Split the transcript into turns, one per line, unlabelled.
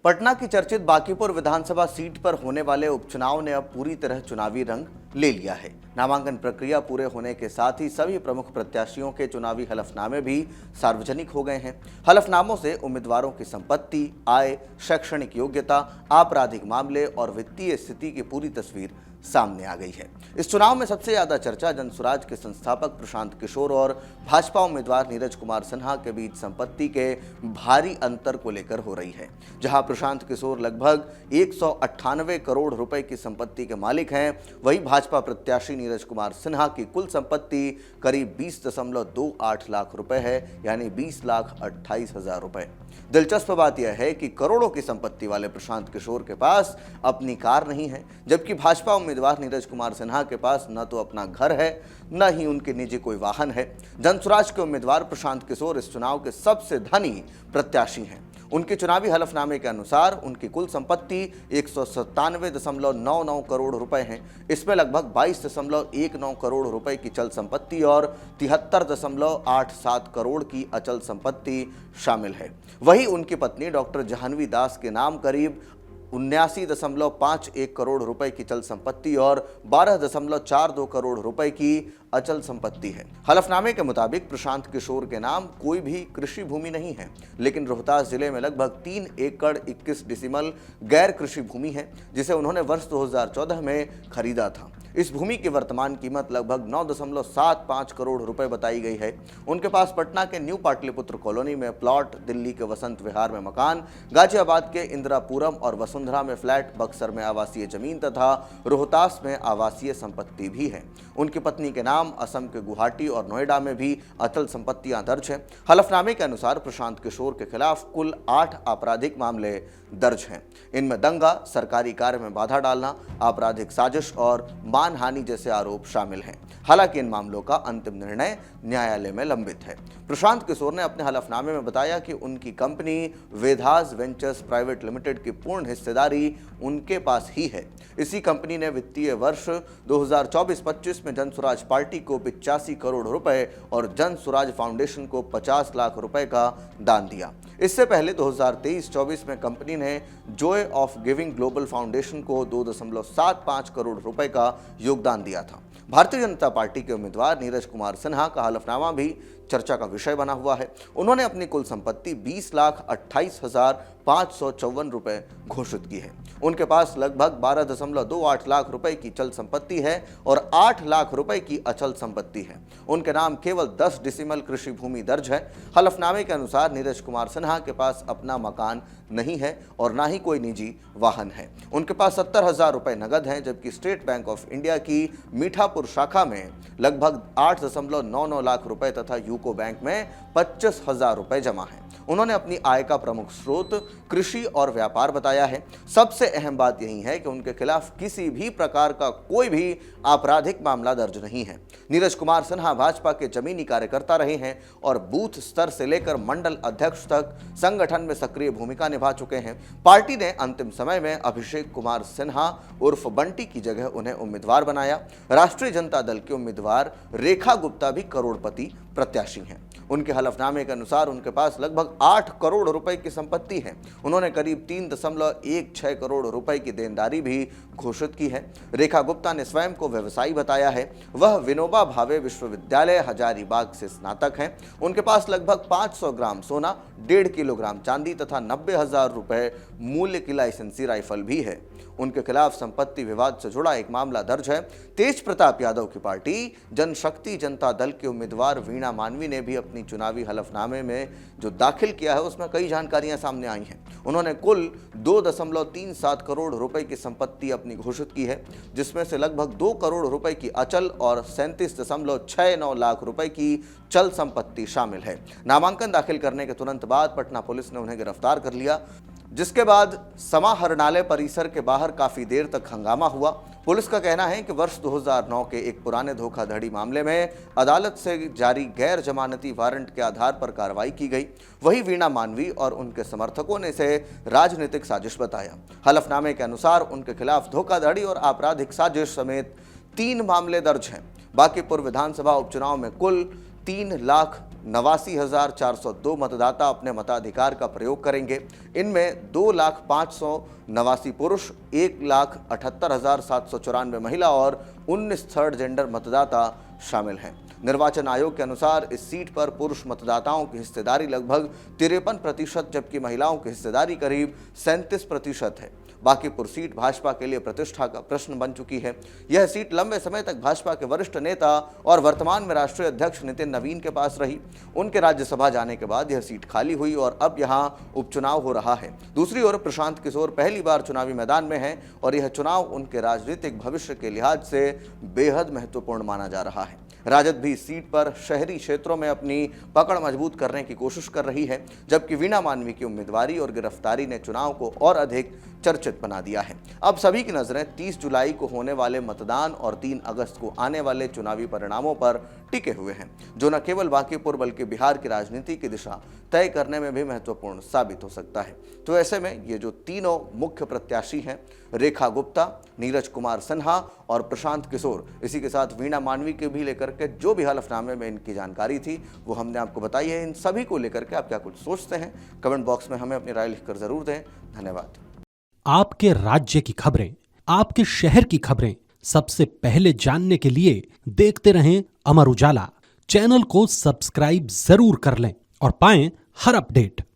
पटना की चर्चित बांकीपुर विधानसभा सीट पर होने वाले उपचुनाव ने अब पूरी तरह चुनावी रंग ले लिया है। नामांकन प्रक्रिया पूरे होने के साथ ही सभी प्रमुख प्रत्याशियों के चुनावी हलफनामे भी सार्वजनिक हो गए हैं। हलफनामों से उम्मीदवारों की संपत्ति, आय, शैक्षणिक योग्यता, आपराधिक मामले और वित्तीय स्थिति की पूरी तस्वीर सामने आ गई है। इस चुनाव में सबसे ज्यादा चर्चा जनसुराज के संस्थापक प्रशांत किशोर और भाजपा उम्मीदवार नीरज कुमार सिन्हा के बीच संपत्ति के भारी अंतर को लेकर हो रही है। जहां प्रशांत किशोर लगभग 198 करोड़ रुपए की संपत्ति के मालिक हैं, वहीं भाजपा प्रत्याशी नीरज कुमार सिन्हा की कुल संपत्ति करीब 20.28 लाख रुपए है, यानी 20,28,000 रुपए। दिलचस्प बात यह है कि करोड़ों की संपत्ति वाले प्रशांत किशोर के पास अपनी कार नहीं है, जबकि भाजपा उम्मीदवार नीरज कुमार सिन्हा के पास न तो अपना घर है, न ही उनके निजी कोई वाहन है। जनसुराज के उम्मीदवार प्रशांत किशोर इस चुनाव के सबसे धनी प्रत्याशी हैं। उनके चुनावी हलफनामे के अनुसार उनकी कुल संपत्ति 197.99 करोड़ रुपए है। इसमें लगभग 22.19 करोड़ रुपए की चल संपत्ति और 73.87 करोड़ की अचल संपत्ति शामिल है। वहीं उनकी पत्नी डॉक्टर जाह्नवी दास के नाम करीब 79.51 करोड़ रुपए की चल संपत्ति और 12.42 करोड़ रुपए की अचल संपत्ति है। हलफनामे के मुताबिक प्रशांत किशोर के नाम कोई भी कृषि भूमि नहीं है, लेकिन रोहतास जिले में लगभग 3 एकड़ 21 डिसिमल गैर कृषि भूमि है, जिसे उन्होंने वर्ष 2014 में खरीदा था। इस भूमि की वर्तमान कीमत लगभग 9.75 करोड़ रुपए बताई गई है। उनके पास पटना के न्यू पाटलिपुत्र कॉलोनी में प्लॉट, दिल्ली के वसंत विहार में मकान, गाजियाबाद के इंदिरापुरम और वसुंधरा में फ्लैट, बक्सर में आवासीय जमीन तथा रोहतास में आवासीय संपत्ति भी है। उनकी पत्नी के नाम असम के गुवाहाटी और नोएडा में भी अचल संपत्तियां दर्ज हैं। हलफनामे के अनुसार प्रशांत किशोर के खिलाफ कुल 8 आपराधिक मामले दर्ज हैं। इनमें दंगा, सरकारी कार्य में बाधा डालना, आपराधिक साजिश और मानहानि जैसे आरोप शामिल हैं। हालांकि इन मामलों का अंतिम निर्णय न्यायालय में लंबित है। प्रशांत किशोर ने अपने हलफनामे में बताया कि उनकी company Vedas ventures private limited की पूर्ण हिस्सेदारी उनके पास ही है। इसी कंपनी ने वित्तीय वर्ष 2024-25 में जनसुराज पार्टी को 85 करोड़ रुपए और जनसुराज फाउंडेशन को 50 लाख रुपए का दान दिया। इससे पहले 2023-24 में कंपनी ने Joy of giving global foundation को 2.75 करोड़ रुपए का योगदान दिया था। भारतीय जनता पार्टी के उम्मीदवार नीरज कुमार सिन्हा का हलफनामा भी चर्चा का विषय बना हुआ है। उन्होंने अपनी कुल संपत्ति 20,28,554 रुपए घोषित की है। उनके पास लगभग 12.28 लाख रुपए की चल संपत्ति है और 8 लाख रुपए की अचल संपत्ति है। उनके नाम केवल 10 डिसिमल कृषि भूमि दर्ज है। हलफनामे के अनुसार नीरज कुमार सिन्हा के पास अपना मकान नहीं है और ना ही कोई निजी वाहन है। उनके पास 70,000 रुपए नगद हैं, जबकि स्टेट बैंक ऑफ इंडिया की मीठापुर शाखा में लगभग 8.99 लाख रुपए तथा यूको बैंक में 25,000 रुपए जमा हैं। उन्होंने अपनी आय का प्रमुख स्रोत कृषि और व्यापार बताया है। सबसे अहम बात यही है कि उनके खिलाफ किसी भी प्रकार का कोई भी आपराधिक मामला दर्ज नहीं है। नीरज कुमार सिन्हा भाजपा के जमीनी कार्यकर्ता रहे हैं और बूथ स्तर से लेकर मंडल अध्यक्ष तक संगठन में सक्रिय भूमिका निभा चुके हैं। पार्टी ने अंतिम समय में अभिषेक कुमार सिन्हा उर्फ बंटी की जगह उन्हें उम्मीदवार बनाया। राष्ट्रीय जनता दल के उम्मीदवार रेखा गुप्ता भी करोड़पति प्रत्याशी हैं। उनके हलफनामे के अनुसार उनके पास लगभग 8 करोड़ रुपए की संपत्ति है। उन्होंने करीब 3.16 करोड़ रुपए की देनदारी भी घोषित की है। रेखा गुप्ता ने स्वयं को व्यवसायी बताया है। वह विनोबा भावे विश्वविद्यालय हजारीबाग से स्नातक हैं। उनके पास लगभग 500 ग्राम सोना, 1.5 किलोग्राम चांदी तथा 90,000 रुपए मूल्य की लाइसेंसी राइफल भी है। उनके खिलाफ संपत्ति विवाद से जुड़ा एक मामला दर्ज है। तेज प्रताप यादव की पार्टी जनशक्ति जनता दल के उम्मीदवार वीणा मानवी ने भी अपनी चुनावी हलफनामे में जो दाखिल किया है उसमें कई जानकारियां सामने आई हैं। उन्होंने कुल 2.37 करोड़ रुपए की संपत्ति अपनी घोषित की है, जिसमें से लगभग 2 करोड़ रुपए की अचल और 37.69 लाख रुपए की चल संपत्ति शामिल है। नामांकन दाखिल करने के तुरंत बाद पटना पुलिस ने उन्हें गिरफ्तार कर लिया, जिसके बाद समाहरणालय परिसर के बाहर काफी देर तक हंगामा हुआ। पुलिस का कहना है कि वर्ष 2009 के एक पुराने धोखाधड़ी मामले में अदालत से जारी गैर जमानती वारंट के आधार पर कार्रवाई की गई। वही वीणा मानवी और उनके समर्थकों ने इसे राजनीतिक साजिश बताया। हलफनामे के अनुसार उनके खिलाफ धोखाधड़ी और आपराधिक साजिश समेत 3 मामले दर्ज हैं। बांकीपुर विधानसभा उपचुनाव में कुल 3,00,000 89,402 मतदाता अपने मताधिकार का प्रयोग करेंगे। इनमें 2,05,89 पुरुष, 1,78,794 महिला और 19 थर्ड जेंडर मतदाता शामिल हैं। निर्वाचन आयोग के अनुसार इस सीट पर पुरुष मतदाताओं की हिस्सेदारी लगभग 53%, जबकि महिलाओं की हिस्सेदारी करीब 37% है। बांकीपुर सीट भाजपा के लिए प्रतिष्ठा का प्रश्न बन चुकी है। यह सीट लंबे समय तक भाजपा के वरिष्ठ नेता और वर्तमान में राष्ट्रीय अध्यक्ष नितिन नवीन के पास रही। उनके राज्यसभा जाने के बाद यह सीट खाली हुई और अब यहां उपचुनाव हो रहा है। दूसरी ओर प्रशांत किशोर पहली बार चुनावी मैदान में हैं और यह चुनाव उनके राजनीतिक भविष्य के लिहाज से बेहद महत्वपूर्ण माना जा रहा है। राजद भी इस सीट पर शहरी क्षेत्रों में अपनी पकड़ मजबूत करने की कोशिश कर रही है, जबकि वीणा मानवी की उम्मीदवारी और गिरफ्तारी ने चुनाव को और अधिक चर्चित बना दिया है। अब सभी की नजरें 30 जुलाई को होने वाले मतदान और 3 अगस्त को आने वाले चुनावी परिणामों पर टिके हुए हैं, जो न केवल बांकीपुर बल्कि बिहार की राजनीति की दिशा तय करने में भी महत्वपूर्ण साबित हो सकता है। तो ऐसे में ये जो तीनों मुख्य प्रत्याशी हैं, रेखा गुप्ता, नीरज कुमार सिन्हा और प्रशांत किशोर, इसी के साथ वीणा मानवी के भी लेकर के जो भी हलफनामे में इनकी जानकारी थी वो हमने आपको बताई है। इन सभी को लेकर के आप क्या कुछ सोचते हैं, कमेंट बॉक्स में हमें अपनी राय लिखकर जरूर दें। धन्यवाद।
आपके राज्य की खबरें, आपके शहर की खबरें सबसे पहले जानने के लिए देखते रहें अमर उजाला। चैनल को सब्सक्राइब जरूर कर लें और पाएं हर अपडेट।